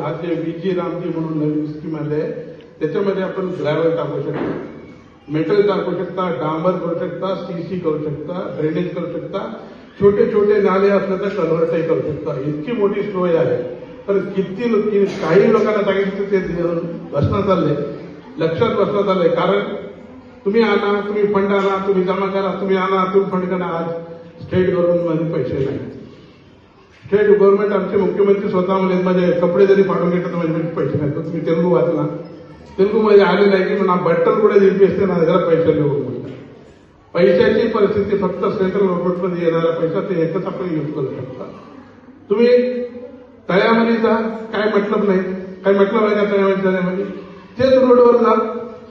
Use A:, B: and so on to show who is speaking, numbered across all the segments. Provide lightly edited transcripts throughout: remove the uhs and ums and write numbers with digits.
A: आज जे VG रामजी म्हणून नवीन स्कीम आली आहे त्याच्यामध्ये आपण ग्रॅव्हल टाकू शकता, मेटल टाकू शकता, डांबर करू शकता, CC करू शकता, ड्रेनेज करू शकता, छोटे छोटे नाले असले तर कन्व्हर्टही करू शकता. इतकी मोठी सोय आहे. पण काही लोकांना सांगितलं ते बसणं चाललंय, लक्षात बसणं चाललंय. कारण तुम्ही आणा, तुम्ही फंड आणा, तुम्ही जमा करा, तुम्ही आणा, तुम्ही फंड करा. आज स्टेट गव्हर्नमेंटमध्ये पैसे नाही. स्टेट गव्हर्नमेंट आमचे मुख्यमंत्री स्वतः म्हणजे माझे कपडे जरी पाठवून घेतात तर माझे पैसे नाही. तुम्ही तेलुगू वाचला, तेलुगूमध्ये आले नाही की म्हणा बट्टल कुठे दिली ना जरा पैसे लिहून म्हणतात. पैशाची परिस्थिती फक्त सेंट्रल गव्हर्नमेंटमध्ये येणारा पैसा ते एकच आपण यूज करू शकता. तुम्ही तळ्यामध्ये जा, काय मतलब नाही, काय मतलब आहे का तळ्यामध्ये जाण्यामध्ये? तेच रोडवर जा,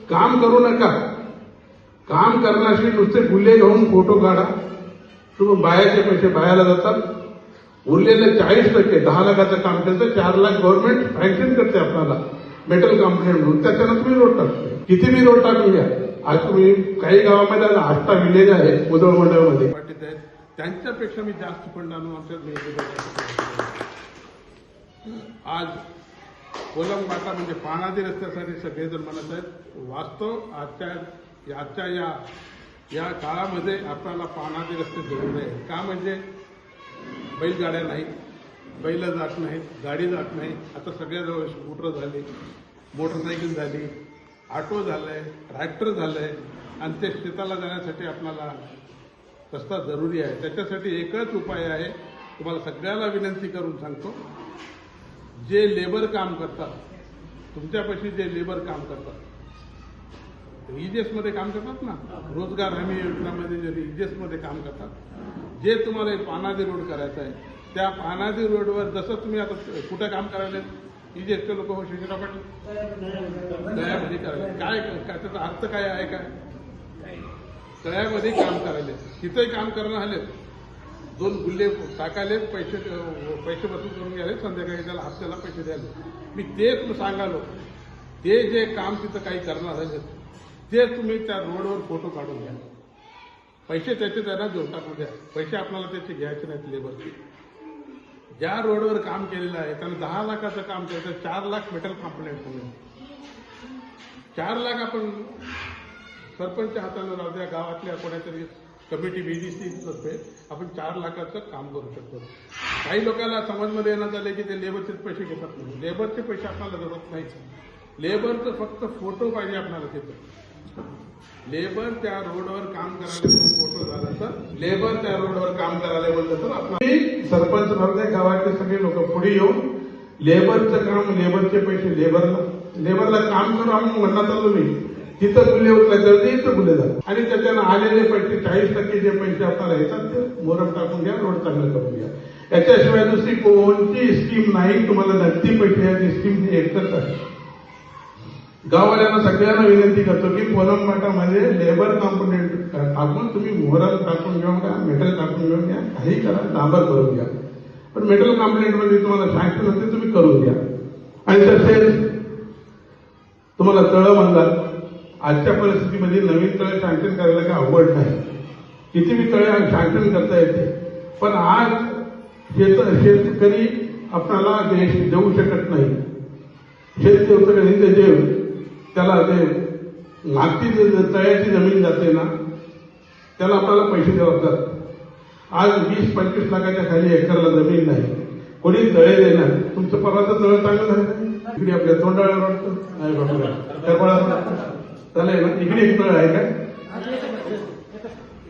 A: काम करू नका. काम करण्याशी नुसते गुल्हे घेऊन फोटो काढा. तुम्ही बायाचे पैसे बायाला जातात. उरलेले 40%, 10 लाखाचं काम केलं 4 लाख गव्हर्नमेंट सँक्शन करते आपल्याला मेटल कंपनी म्हणून. त्याच्यानं तुम्ही रोड टाकतो. किती बी रोड टाकून घ्या. आज तुम्ही काही गावामध्ये 8 विलेज आहे मुदळ मंडळामध्ये पाठीत आहेत, त्यांच्यापेक्षा मी जास्त फंड आणून आमच्या आज कोलमबाटा म्हणजे पानादी रस्त्यासाठी सगळेजण म्हणत आहेत. वास्तव आजच्या या काळामध्ये आपल्याला पानादी रस्ते जरूर आहे. का म्हणजे बैलगाड्या नाहीत, बैल जात नाहीत, गाडी जात नाही. आता सगळ्याजवळ स्कूटर झाली, मोटरसायकल झाली, ऑटो झालंय, ट्रॅक्टर झालंय. आणि ते शेताला जाण्यासाठी आपल्याला रस्ता जरुरी आहे. त्याच्यासाठी एकच उपाय आहे. तुम्हाला सगळ्याला विनंती करून सांगतो, जे लेबर काम करतात, तुमच्यापाशी जे लेबर काम करतात, मध्ये काम करतात ना, रोजगार हमी योजनामध्ये जे मध्ये काम करतात, जे तुम्हाला पानादी रोड करायचा आहे त्या पानादी रोडवर जसं तुम्ही आता कुठं काम करायला इजेसचे लोक शिक्षणा पाटील तळ्यामध्ये करायला काय त्याचा अर्थ काय आहे? काय तळ्यामध्ये काम करायले, तिथंही काम करणं आलेत, 2 गुल्हे टाकायले, पैसे वसूल करून घ्यायले, संध्याकाळी त्याला हप्त्याला पैसे द्यायले. मी तेच सांगालो, ते जे काम तिथं काही करणार आहे ते तुम्ही त्या रोडवर फोटो काढून घ्या. पैसे त्याचे त्यांना देऊन टाकून द्या. पैसे आपल्याला त्याचे घ्यायचे नाहीत. लेबरचे ज्या रोडवर काम केलेलं आहे त्यानं 10 लाखाचं काम केलं तर 4 लाख मेटल कंपन्या करून 4 लाख आपण सरपंच हाताला राहू द्या, गावातल्या कोणातरी कमिटी BDC तर्फे आपण 4 लाखाचं काम करू शकतो. काही लोकांना समजमध्ये येण्यात आले की ते लेबरचेच पैसे घेतात नाही. लेबरचे पैसे आपल्याला जरूरत नाहीच. लेबरचं फक्त फोटो पाहिजे आपल्याला. तिथं लेबर त्या रोडवर काम करायला फोटो झाला तर लेबर त्या रोडवर काम करायला म्हणलं तर आपण सरपंच भरते गावातले सगळे लोक पुढे येऊन लेबरचं काम, लेबरचे पैसे लेबरला काम करू आम्ही म्हणणार चाललो. मी तिथं गुल्हे उचलायचं, इथं गुल्हे जातात आणि त्याच्यानं आलेले पैसे 40% जे पैसे आपल्याला येतात ते मोरम टाकून घ्या, रोड चांगलं करून घ्या. याच्याशिवाय दुसरी कोणती स्कीम नाही. तुम्हाला नक्की पैसे याची स्कीम एकच आहे. गाववाल्यांना सगळ्यांना विनंती करतो की कोलमबाटामध्ये लेबर कंपोनेंट टाकून तुम्ही मोहरम टाकून घेऊन घ्या, मेटल टाकून घेऊन घ्या, काही करा, डांबर करून घ्या. पण मेटल कंपोनेंटमध्ये तुम्हाला सँक्शन होते तुम्ही करून घ्या. आणि तसेच तुम्हाला तळं म्हणतात. आजच्या परिस्थितीमध्ये नवीन तळे सँक्शन करायला काही अवघड नाही. किती बी तळे सँक्शन करता येते. पण आज शेतकरी आपल्याला देऊ शकत नाही. शेतकरी जे त्याला ते मागची तळ्याची जमीन जाते ना त्याला आपल्याला पैसे द्यावे लागतात. आज 20-25 लाखाच्या खाली एकरला जमीन नाही. कोणी तळे देणार? तुमचं परवाचं तळ चांगलं झालं इकडे आपल्या तोंडाळ्यावर वाटतं नाही बाबा चालेल ना. इकडे एक तळ आहे काय?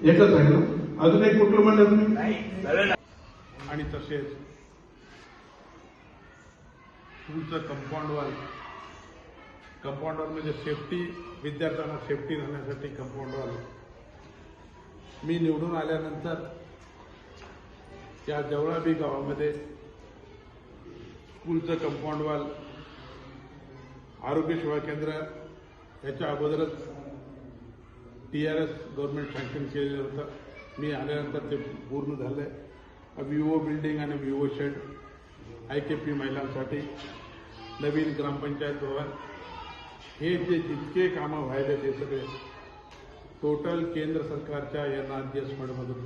A: एकच आहे ना. अजून एक कुठलं म्हणलं तुम्ही? आणि तसेच तुमचं कंपाऊंड वॉल म्हणजे सेफ्टी, विद्यार्थ्यांना सेफ्टी राहण्यासाठी कंपाऊंड वॉल. मी निवडून आल्यानंतर या जवळाबी गावामध्ये स्कूलचं कंपाऊंड वॉल, आरोग्य सेवा केंद्र याच्या अगोदरच TRS गव्हर्नमेंट सँक्शन केलेलं होतं. मी आल्यानंतर ते पूर्ण झालंय. VO बिल्डिंग आणि VO शेड, IKP महिलांसाठी, नवीन ग्रामपंचायत भवन, हे जे जितके कामं व्हायले ते सगळे टोटल केंद्र सरकारच्या NRGS फंडमधून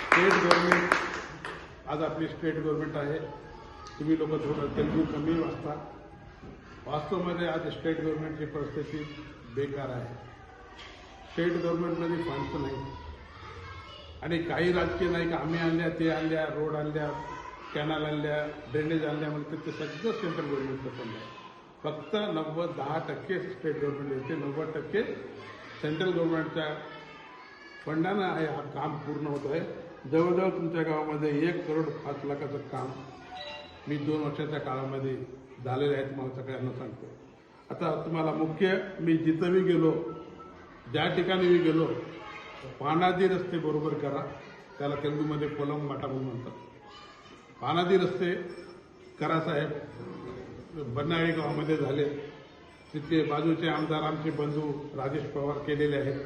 A: स्टेट गव्हर्नमेंट. आज आपली स्टेट गव्हर्नमेंट आहे. तुम्ही लोक थोडं तेलुगू कमी वाचता. वास्तवमध्ये आज स्टेट गव्हर्नमेंटची परिस्थिती बेकार आहे. स्टेट गव्हर्नमेंटमध्ये फंड्स नाही आणि काही राजकीय नाही का आम्ही आणल्या, ते आणल्या, रोड आणल्या, कॅनल आणल्या, ड्रेनेज आणल्या म्हणते ते सगळं सेंट्रल गव्हर्नमेंटचं फंड आहे. फक्त 10% स्टेट गव्हर्नमेंट येते, 90% सेंट्रल गव्हर्नमेंटच्या फंडानं आहे हा काम पूर्ण होत आहे. जवळजवळ तुमच्या गावामध्ये 1,05,00,000 काम मी 2 वर्षाच्या काळामध्ये झालेले आहे. तुम्हाला सगळ्यांना सांगतो. आता तुम्हाला मुख्य मी जिथंही गेलो, ज्या ठिकाणी मी गेलो, पानादी रस्ते बरोबर करा. त्याला तेलुगूमध्ये पोलम माटा म्हणून म्हणतात. पानादी रस्ते करा साहेब. बनाळी गावामध्ये झाले. तिथे बाजूचे आमदार आमचे बंधू राजेश पवार केलेले आहेत.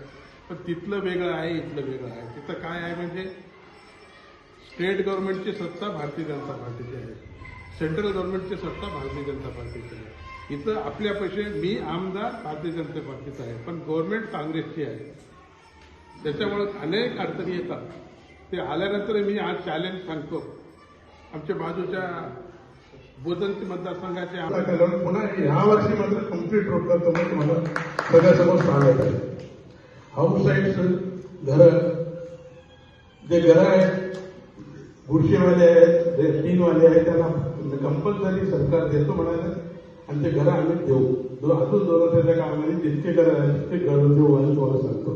A: पण तिथलं वेगळं आहे, इथलं वेगळं आहे. तिथं काय आहे म्हणजे स्टेट गव्हर्नमेंटची सत्ता भारतीय जनता पार्टीची आहे, सेंट्रल गव्हर्नमेंटची सत्ता भारतीय जनता पार्टीची आहे. इथं आपल्या पैसे मी आमदार भारतीय जनता पार्टीचा आहे, पण गव्हर्नमेंट काँग्रेसची आहे. त्याच्यामुळे अनेक अडचणी येतात. ते आल्यानंतर मी आज चॅलेंज सांगतो. आमच्या बाजूच्या बोधनची मतदारसंघाचे
B: आमदार पुन्हा ह्या वर्षी मात्र कम्प्लीट रोड करतो म्हणून तुम्हाला सगळ्यासमोर सांगत आहे. हाऊस साईड्स घरं, जे घरं आहेत गुडशेवाले आहेत, टीनवाले आहेत, त्यांना कंपल्सरी सरकार देतो म्हणाले आणि ते घरं आम्ही देऊ. अजून 2 वर्षाच्या काळामध्ये जितके घरं आहेत तितके घरं देऊ आणि तुम्हाला सांगतो.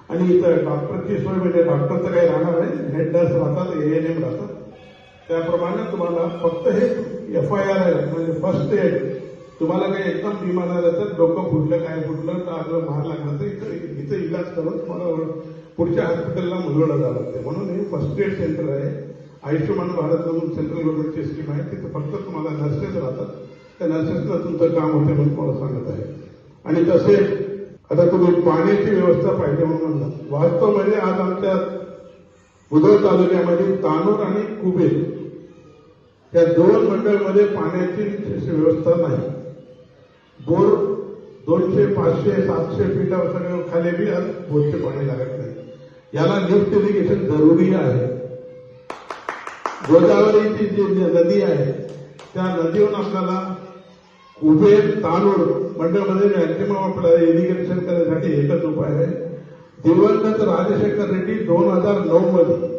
B: आणि इथं डॉक्टरची सोय म्हणजे डॉक्टरचं काही राहणार नाही, हेड नर्स राहतात, ANM राहतात. त्याप्रमाणे तुम्हाला फक्त हे FIR आहे म्हणजे फर्स्ट एड. तुम्हाला काही एकदम बिमार झालं तर डोकं फुटलं, काय फुटलं तर आपलं मार लागलं तर इथं इलाज करून तुम्हाला पुढच्या हॉस्पिटलला मुलवलं जावं लागते. म्हणून हे फर्स्ट एड सेंटर आहे. आयुष्यमान भारत म्हणून सेंट्रल गव्हर्नमेंटची स्कीम आहे. तिथं फक्त तुम्हाला नर्सेस राहतात. त्या नर्सेसला तुमचं काम होते म्हणून तुम्हाला सांगत आहे. आणि तसेच आता तुम्ही पाण्याची व्यवस्था पाहिजे म्हणून म्हणतात. वास्तवमध्ये आज आमच्या बुधवार तालुक्यामध्ये तानूर आणि कुबेर या 2 मंडळमध्ये पाण्याची व्यवस्था नाही. बोर 200, 500, 700 फीटावर सगळं खाली बी आज बोरचे पाणी लागत नाही. याला लिफ्ट इरिगेशन जरुरी आहे. गोदावरीची जी नदी आहे त्या नदीवरून आपल्याला कुबेर तानूर मंडळमध्ये मॅक्झिमम आपल्याला इरिगेशन करण्यासाठी एकच उपाय आहे. दिवंगत राजशेखर रेड्डी 2009 मध्ये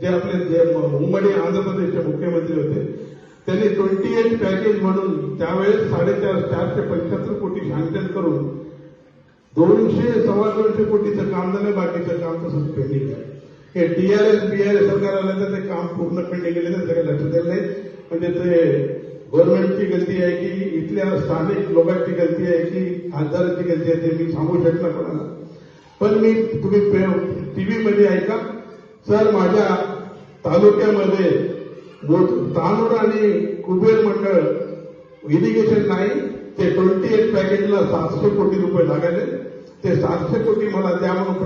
B: जे आपले उమ్మडी आंध्र प्रदेशचे मुख्यमंत्री होते, त्यांनी 28 पॅकेज म्हणून त्यावेळेस 475 कोटी सँक्शन करून 200-225 कोटीचं काम झालं. बाकीचं काम तसंच पेंडिंग आहे. हे BRS सरकार आलं तर ते काम पूर्ण पेंडिंग गेले तर सगळे लक्ष दिलं नाही. म्हणजे ते गव्हर्नमेंटची गलती आहे की इथल्या स्थानिक लोकांची गलती आहे की खासदारांची गलती आहे ते मी सांगू शकणार कोणाला. पण मी तुम्ही टीव्हीमध्ये ऐका सर, माझ्या तालुक्यामध्ये तानूर आणि कुबेर मंडळ इरिगेशन नाही. ते 28 पॅकेजला 700 कोटी रुपये लागायले. ते 700 कोटी मला द्या म्हणून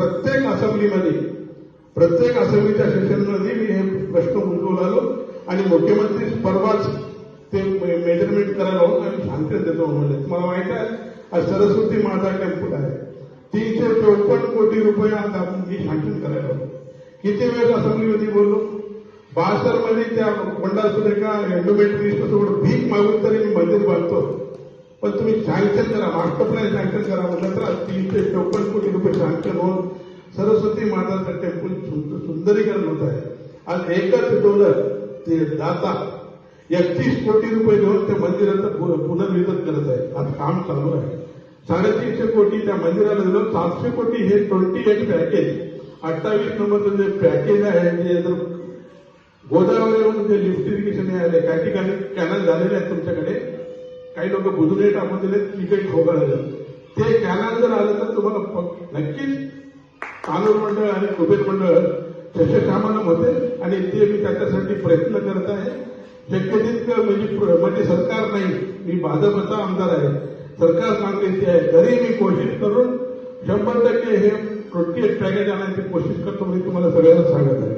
B: प्रत्येक असेंब्लीच्या सेशनमध्ये मी हे प्रश्न उठवून आलो आणि मुख्यमंत्री परवाच ते मेजरमेंट करायला होऊन आणि सँक्शन देतो म्हणले. तुम्हाला माहित आहे आज सरस्वती माता टेम्पल आहे, 354 कोटी रुपये आज आपण मी सँक्शन करायला होतो. किती वेळेस असेंब्लीमध्ये बोललो. 72 मध्ये त्या बंडार सुरेखा एंडोमेंट मिनिस्टर भीक मागून तरी मी मंदिर बांधतो, पण तुम्ही सँक्शन करा, मास्टर प्लॅन सँक्शन करा म्हणलं तर 354 कोटी रुपये सँक्शन होऊन सरस्वती माताचं टेम्पल सुंदरीकरण होत आहे. आज एकच डोनर ते दाता 31 कोटी रुपये देऊन त्या मंदिराचं पुनर्विकसित करत आहे. आज काम चालू आहे. 350 कोटी त्या मंदिराला दिलं. 700 कोटी हे 28 पॅकेज 28 नंबरचं जे पॅकेज आहे जे जर गोदावरीवरून जे लिफ्ट इरिगेशन आले, काही ठिकाणी कॅनल झालेले आहेत तुमच्याकडे, काही लोक बुधुने टाकून दिले, तिकडे ठोकळलं. ते कॅनल जर आलं तर तुम्हाला नक्कीच तानूर मंडळ आणि कुबेर मंडळ शस्यशामन होते आणि ते मी त्याच्यासाठी प्रयत्न करत आहे. शक्य तितकं म्हणजे सरकार नाही, मी भाजपचा आमदार आहे, सरकार काँग्रेसची आहे, तरी मी कोशिश करून 100% हे 28 पॅकेज आणायची कोशिश करतो. मी तुम्हाला सगळ्यांना सांगत आहे.